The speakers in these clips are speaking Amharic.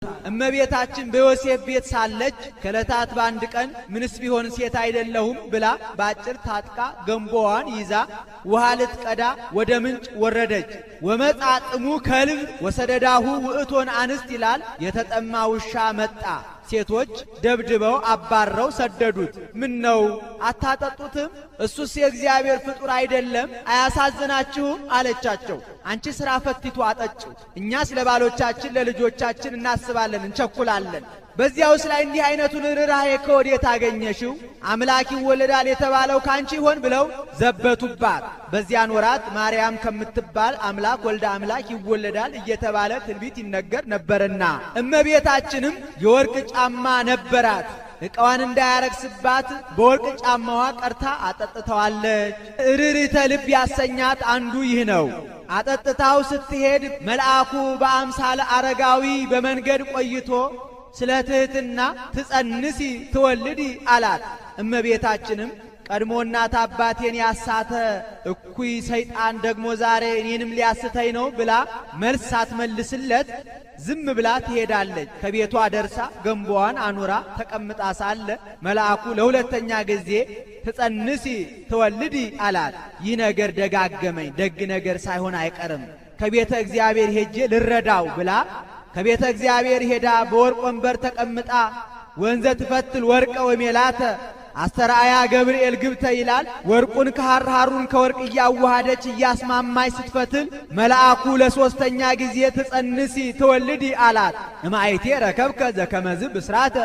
እመቤታችን በዮሴፍ ቤት ሳለች ከዕለታት በአንድ ቀን ምንስ ቢሆን ሴት አይደለሁም ብላ ባጭር ታጥቃ ገንቦዋን ይዛ ውሃ ልትቀዳ ወደ ምንጭ ወረደች። ወመጻጥሙ ከልብ ወሰደዳሁ ውእቶን አንስት ይላል። የተጠማ ውሻ መጣ። ሴቶች ደብድበው አባረው ሰደዱት። ምን ነው አታጠጡትም? እሱስ የእግዚአብሔር ፍጡር አይደለም? አያሳዝናችሁም? አለቻቸው። አንቺ ስራ ፈትቱ አጠጪው። እኛስ ለባሎቻችን ለልጆቻችን እናስባለን፣ እንቸኩላለን። በዚያውስ ላይ እንዲህ አይነቱን ርኅራኄ ከወዴት አገኘሽው? አምላክ ይወለዳል የተባለው ካንቺ ይሆን ብለው ዘበቱባት። በዚያን ወራት ማርያም ከምትባል አምላክ ወልደ አምላክ ይወለዳል እየተባለ ትንቢት ይነገር ነበርና እመቤታችንም የወርቅ ጫማ ነበራት። ዕቃዋን እንዳያረክስባት በወርቅ ጫማዋ ቀርታ አጠጥተዋለች። ርኅርኅተ ልብ ያሰኛት አንዱ ይህ ነው። አጠጥታው ስትሄድ መልአኩ በአምሳለ አረጋዊ በመንገድ ቆይቶ ስለ ትሕትና ትጸንሲ ትወልዲ አላት። እመቤታችንም ቀድሞ እናት አባቴን ያሳተ እኩይ ሰይጣን ደግሞ ዛሬ እኔንም ሊያስተኝ ነው ብላ መልስ ሳትመልስለት ዝም ብላ ትሄዳለች። ከቤቷ ደርሳ ገንቦዋን አኑራ ተቀምጣ ሳለ መልአኩ ለሁለተኛ ጊዜ ትጸንሲ ትወልዲ አላት። ይህ ነገር ደጋገመኝ፣ ደግ ነገር ሳይሆን አይቀርም፣ ከቤተ እግዚአብሔር ሄጄ ልረዳው ብላ ከቤተ እግዚአብሔር ሄዳ በወርቅ ወንበር ተቀምጣ ወንዘ ትፈትል ወርቀ ወሜላተ አስተርአያ ገብርኤል ግብተ ይላል። ወርቁን ከሐር ሐሩን ከወርቅ እያዋሃደች እያስማማች ስትፈትል መልአኩ ለሶስተኛ ጊዜ ትጸንሲ ትወልዲ አላት። እማይቴ ረከብከ ዘከመዝ ብስራተ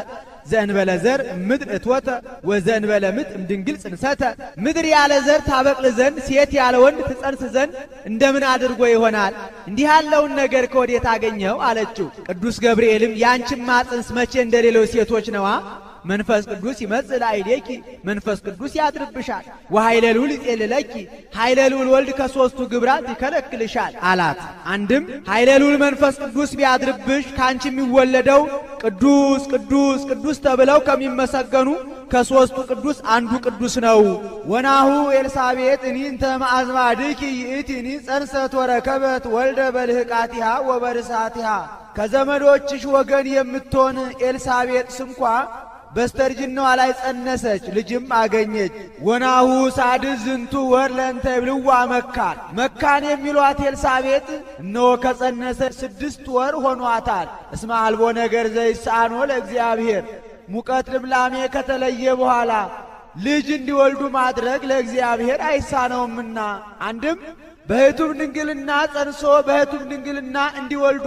ዘእንበለ ዘር ምድር እትወተ ወዘእንበለ ምጥ እምድንግል ጽንሰተ። ምድር ያለ ዘር ታበቅል ዘንድ ሴት ያለ ወንድ ትጸንስ ዘንድ እንደምን አድርጎ ይሆናል? እንዲህ ያለውን ነገር ከወዴት አገኘው አለችው። ቅዱስ ገብርኤልም ያንቺማ ጽንስ መቼ እንደሌሎች ሴቶች ነዋ። መንፈስ ቅዱስ ይመጽእ ላዕሌኪ፣ መንፈስ ቅዱስ ያድርብሻል። ወኃይለ ልዑል ይጼልለኪ፣ ኃይለ ልዑል ወልድ ከሦስቱ ግብራት ይከለክልሻል አላት። አንድም ኃይለ ልዑል መንፈስ ቅዱስ ቢያድርብሽ ካንቺ የሚወለደው ቅዱስ ቅዱስ ቅዱስ ተብለው ከሚመሰገኑ ከሦስቱ ቅዱስ አንዱ ቅዱስ ነው። ወናሁ ኤልሳቤጥ እኒንተ ማዕዝማድኪ ይእቲኒ ጸንሰት ወረከበት ወልደ በልህቃቲሃ ወበርሳቲሃ። ከዘመዶችሽ ወገን የምትሆን ኤልሳቤጥ ስንኳ በስተርጅናዋ ላይ ጸነሰች፣ ልጅም አገኘች። ወናሁ ሳድስ ዝንቱ ወር ለእንተ ይብልዋ መካን። መካን የሚሏት ኤልሳቤጥ እነሆ ከጸነሰች 6 ወር ሆኗታል። እስመ አልቦ ነገር ዘይሳኖ ለእግዚአብሔር። ሙቀት ልምላሜ ከተለየ በኋላ ልጅ እንዲወልዱ ማድረግ ለእግዚአብሔር አይሳነውምና። አንድም በሕቱም ድንግልና ጸንሶ በሕቱም ድንግልና እንዲወልዱ